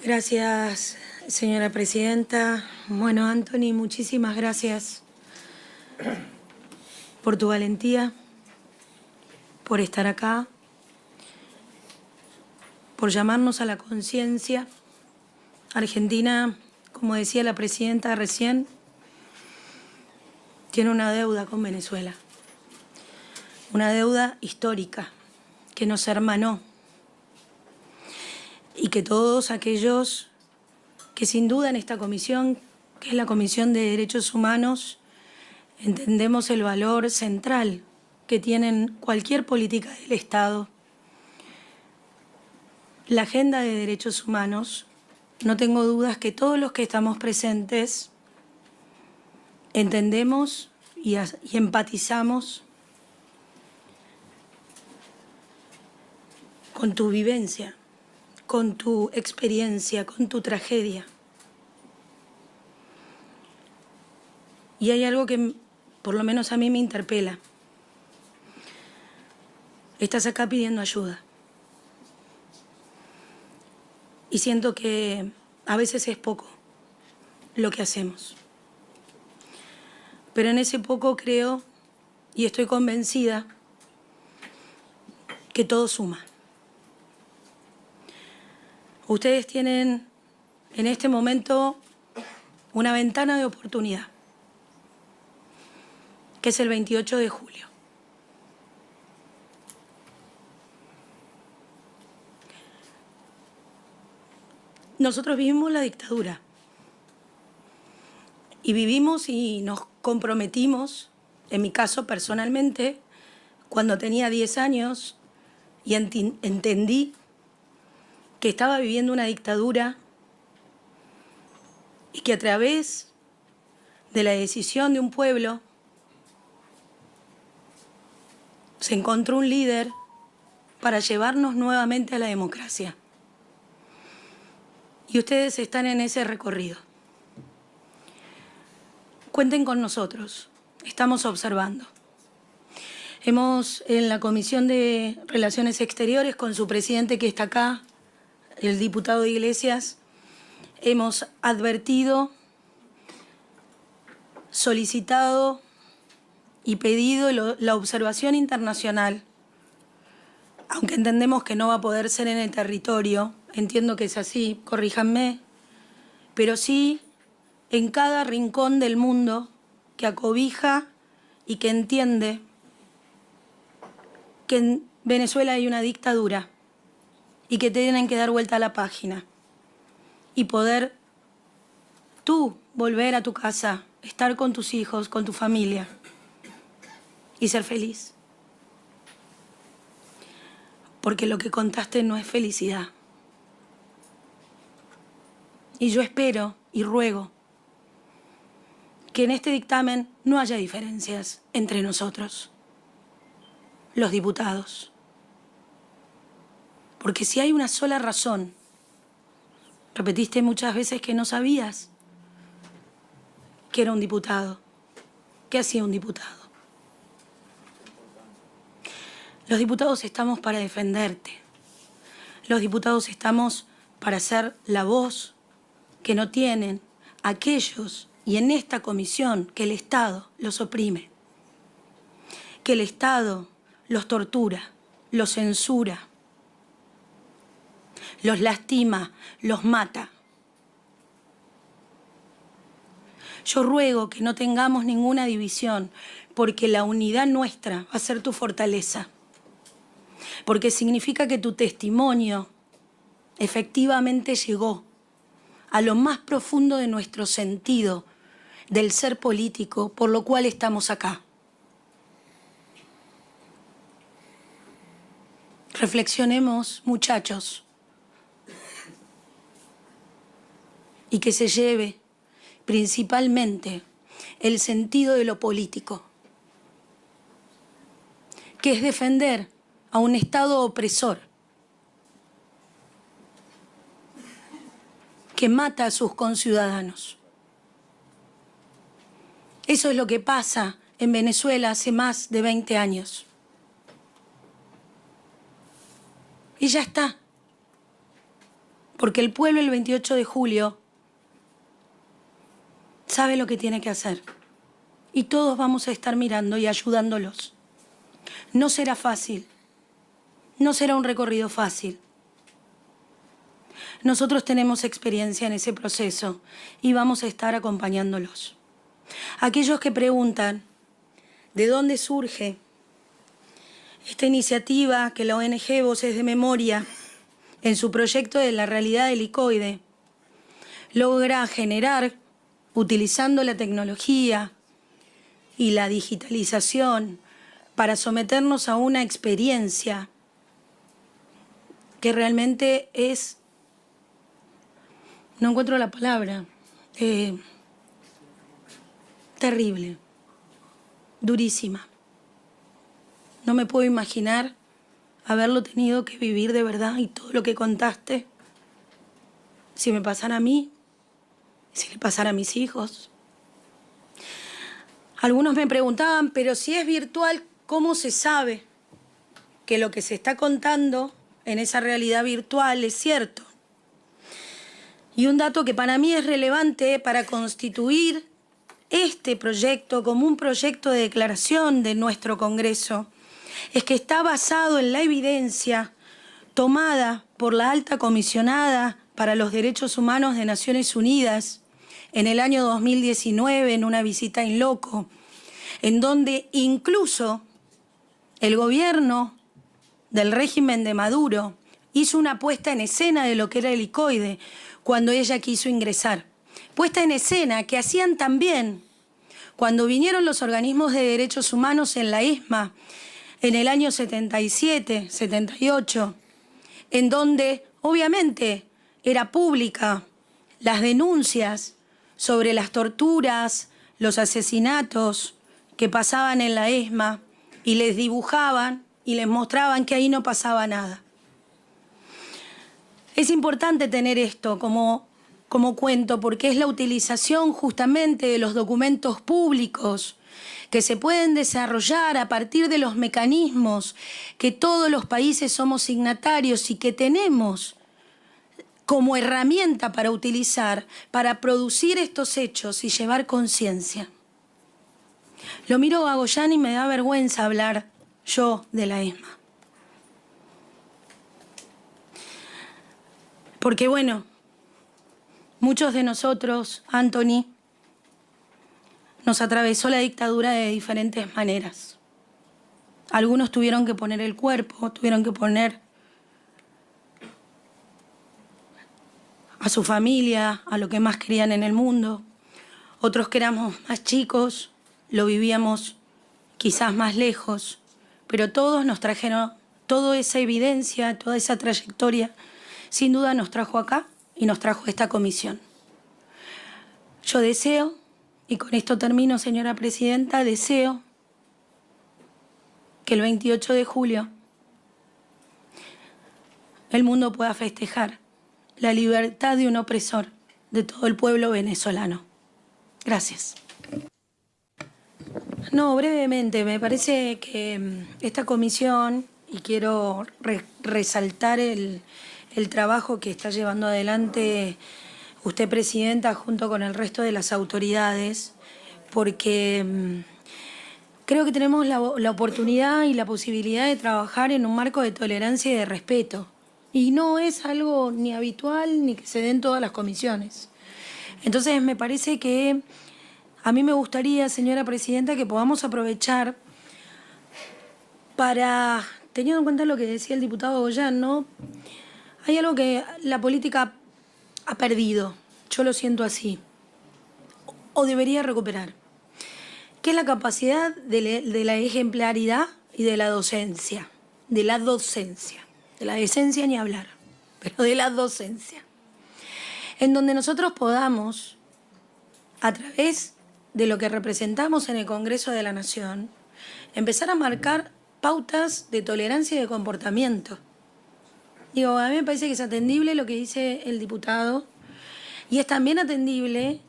Gracias, señora presidenta. Bueno, Anthony, muchísimas gracias por tu valentía, por estar acá, por llamarnos a la conciencia. Argentina, como decía la presidenta recién, tiene una deuda con Venezuela, una deuda histórica que nos hermanó y que todos aquellos que sin duda en esta comisión, que es la Comisión de Derechos Humanos, entendemos el valor central que tienen cualquier política del Estado. La agenda de derechos humanos, no tengo dudas que todos los que estamos presentes entendemos y empatizamos con tu vivencia, con tu experiencia, con tu tragedia. Y hay algo que por lo menos a mí me interpela. Estás acá pidiendo ayuda. Y siento que a veces es poco lo que hacemos. Pero en ese poco creo y estoy convencida que todo suma. Ustedes tienen en este momento una ventana de oportunidad, que es el 28 de julio. Nosotros vivimos la dictadura y vivimos y nos comprometimos, en mi caso personalmente, cuando tenía 10 años y entendí que estaba viviendo una dictadura y que a través de la decisión de un pueblo se encontró un líder para llevarnos nuevamente a la democracia. Y ustedes están en ese recorrido. Cuenten con nosotros, estamos observando. Hemos, en la Comisión de Relaciones Exteriores, con su presidente que está acá, el diputado Iglesias, hemos advertido, solicitado y pedido la observación internacional, aunque entendemos que no va a poder ser en el territorio, entiendo que es así, corríjanme, pero sí en cada rincón del mundo que acobija y que entiende que en Venezuela hay una dictadura y que tienen que dar vuelta a la página y poder tú volver a tu casa, estar con tus hijos, con tu familia y ser feliz. Porque lo que contaste no es felicidad. Y yo espero y ruego que en este dictamen no haya diferencias entre nosotros, los diputados. Porque si hay una sola razón, repetiste muchas veces que no sabías que era un diputado, que hacía un diputado. Los diputados estamos para defenderte. Los diputados estamos para ser la voz que no tienen aquellos, y en esta comisión, que el Estado los oprime, que el Estado los tortura, los censura, los lastima, los mata. Yo ruego que no tengamos ninguna división, porque la unidad nuestra va a ser tu fortaleza, porque significa que tu testimonio efectivamente llegó a lo más profundo de nuestro sentido del ser político, por lo cual estamos acá. Reflexionemos, muchachos, y que se lleve principalmente el sentido de lo político, que es defender a un Estado opresor que mata a sus conciudadanos. Eso es lo que pasa en Venezuela hace más de 20 años. Y ya está. Porque el pueblo el 28 de julio sabe lo que tiene que hacer. Y todos vamos a estar mirando y ayudándolos. No será fácil. No será un recorrido fácil. Nosotros tenemos experiencia en ese proceso y vamos a estar acompañándolos. Aquellos que preguntan de dónde surge esta iniciativa que la ONG Voces de Memoria, en su proyecto de la realidad del helicoide, logra generar, utilizando la tecnología y la digitalización, para someternos a una experiencia que realmente es, no encuentro la palabra, terrible, durísima. No me puedo imaginar haberlo tenido que vivir de verdad y todo lo que contaste, si me pasara a mí, si le pasara a mis hijos. Algunos me preguntaban, pero si es virtual, ¿cómo se sabe que lo que se está contando en esa realidad virtual es cierto? Y un dato que para mí es relevante para constituir este proyecto como un proyecto de declaración de nuestro Congreso es que está basado en la evidencia tomada por la Alta Comisionada para los Derechos Humanos de Naciones Unidas en el año 2019 en una visita in loco, en donde incluso el gobierno del régimen de Maduro hizo una puesta en escena de lo que era el helicoide cuando ella quiso ingresar. Puesta en escena que hacían también cuando vinieron los organismos de derechos humanos en la ESMA en el año 77, 78, en donde obviamente era pública las denuncias sobre las torturas, los asesinatos que pasaban en la ESMA y les dibujaban y les mostraban que ahí no pasaba nada. Es importante tener esto como cuento porque es la utilización justamente de los documentos públicos que se pueden desarrollar a partir de los mecanismos que todos los países somos signatarios y que tenemos como herramienta para utilizar, para producir estos hechos y llevar conciencia. Lo miro a Goyán y me da vergüenza hablar yo de la ESMA. Porque bueno, muchos de nosotros, Anthony, nos atravesó la dictadura de diferentes maneras. Algunos tuvieron que poner el cuerpo, tuvieron que poner a su familia, a lo que más querían en el mundo. Otros que éramos más chicos, lo vivíamos quizás más lejos, pero todos nos trajeron toda esa evidencia, toda esa trayectoria, sin duda nos trajo acá y nos trajo esta comisión. Yo deseo, y con esto termino, señora presidenta, deseo que el 28 de julio el mundo pueda festejar la libertad de un opresor de todo el pueblo venezolano. Gracias. No, brevemente, me parece que esta comisión, y quiero resaltar el trabajo que está llevando adelante usted, presidenta, junto con el resto de las autoridades, porque creo que tenemos la oportunidad y la posibilidad de trabajar en un marco de tolerancia y de respeto. Y no es algo ni habitual ni que se den todas las comisiones. Entonces me parece que a mí me gustaría, señora presidenta, que podamos aprovechar para, teniendo en cuenta lo que decía el diputado Goyán, ¿no? Hay algo que la política ha perdido, yo lo siento así, o debería recuperar, que es la capacidad de la ejemplaridad y de la docencia, de la decencia ni hablar, pero de la docencia, en donde nosotros podamos, a través de lo que representamos en el Congreso de la Nación, empezar a marcar pautas de tolerancia y de comportamiento. Digo, a mí me parece que es atendible lo que dice el diputado y es también atendible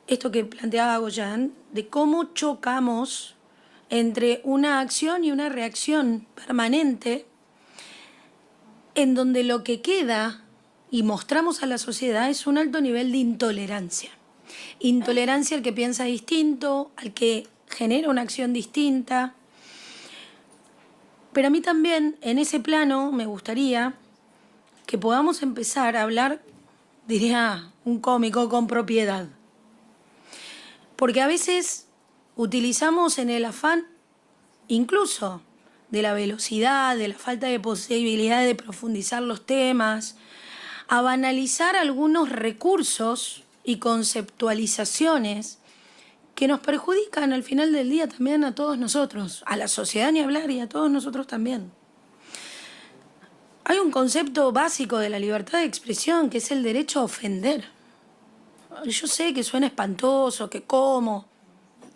esto que planteaba Goyán, de cómo chocamos entre una acción y una reacción permanente en donde lo que queda y mostramos a la sociedad es un alto nivel de intolerancia. Intolerancia al que piensa distinto, al que genera una acción distinta. Pero a mí también, en ese plano, me gustaría que podamos empezar a hablar, diría un cómico, con propiedad. Porque a veces utilizamos en el afán, incluso de la velocidad, de la falta de posibilidad de profundizar los temas, a banalizar algunos recursos y conceptualizaciones que nos perjudican al final del día también a todos nosotros, a la sociedad ni hablar y a todos nosotros también. Hay un concepto básico de la libertad de expresión que es el derecho a ofender. Yo sé que suena espantoso, que cómo.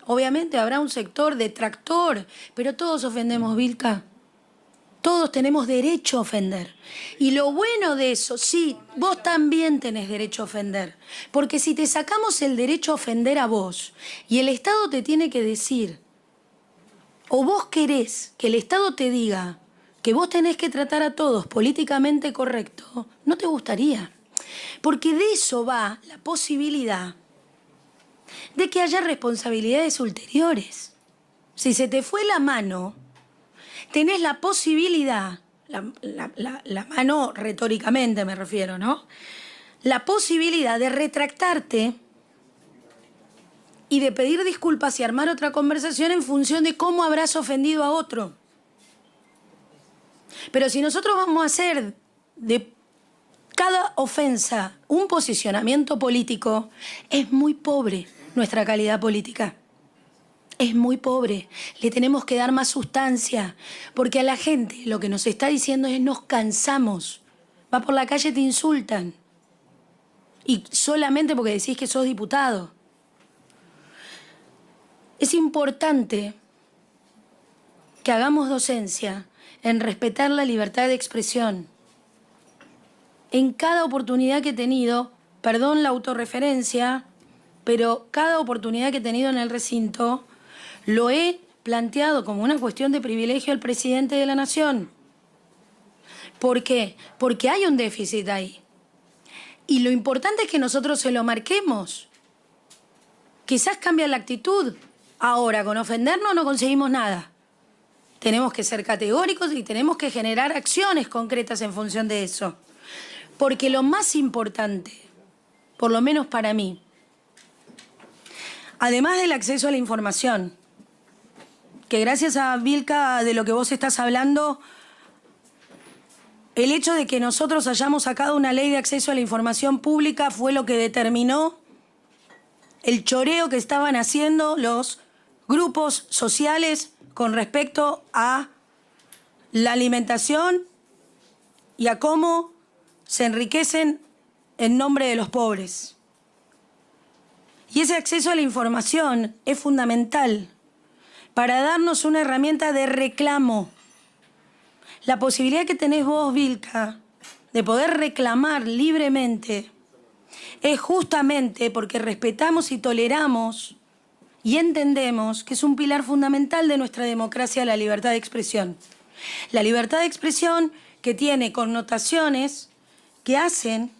Obviamente habrá un sector detractor, pero todos ofendemos, Vilca. Todos tenemos derecho a ofender. Y lo bueno de eso, sí, vos también tenés derecho a ofender. Porque si te sacamos el derecho a ofender a vos y el Estado te tiene que decir, o vos querés que el Estado te diga que vos tenés que tratar a todos políticamente correcto, no te gustaría. Porque de eso va la posibilidad de que haya responsabilidades ulteriores. Si se te fue la mano, tenés la posibilidad, la mano retóricamente me refiero, ¿no? La posibilidad de retractarte y de pedir disculpas y armar otra conversación en función de cómo habrás ofendido a otro. Pero si nosotros vamos a hacer de cada ofensa un posicionamiento político, es muy pobre nuestra calidad política. Es muy pobre. Le tenemos que dar más sustancia. Porque a la gente lo que nos está diciendo es nos cansamos. Va por la calle, te insultan. Y solamente porque decís que sos diputado. Es importante que hagamos docencia en respetar la libertad de expresión. En cada oportunidad que he tenido, perdón la autorreferencia, pero cada oportunidad que he tenido en el recinto, lo he planteado como una cuestión de privilegio al presidente de la Nación. ¿Por qué? Porque hay un déficit ahí. Y lo importante es que nosotros se lo marquemos. Quizás cambia la actitud. Ahora, con ofendernos no conseguimos nada. Tenemos que ser categóricos y tenemos que generar acciones concretas en función de eso. Porque lo más importante, por lo menos para mí, además del acceso a la información, que gracias a Vilca, de lo que vos estás hablando, el hecho de que nosotros hayamos sacado una ley de acceso a la información pública fue lo que determinó el choreo que estaban haciendo los grupos sociales con respecto a la alimentación y a cómo se enriquecen en nombre de los pobres. Y ese acceso a la información es fundamental para darnos una herramienta de reclamo. La posibilidad que tenés vos, Vilca, de poder reclamar libremente es justamente porque respetamos y toleramos y entendemos que es un pilar fundamental de nuestra democracia la libertad de expresión. La libertad de expresión que tiene connotaciones que hacen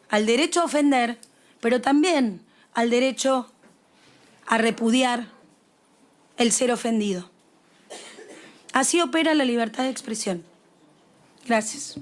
al derecho a ofender, pero también al derecho a repudiar el ser ofendido. Así opera la libertad de expresión. Gracias.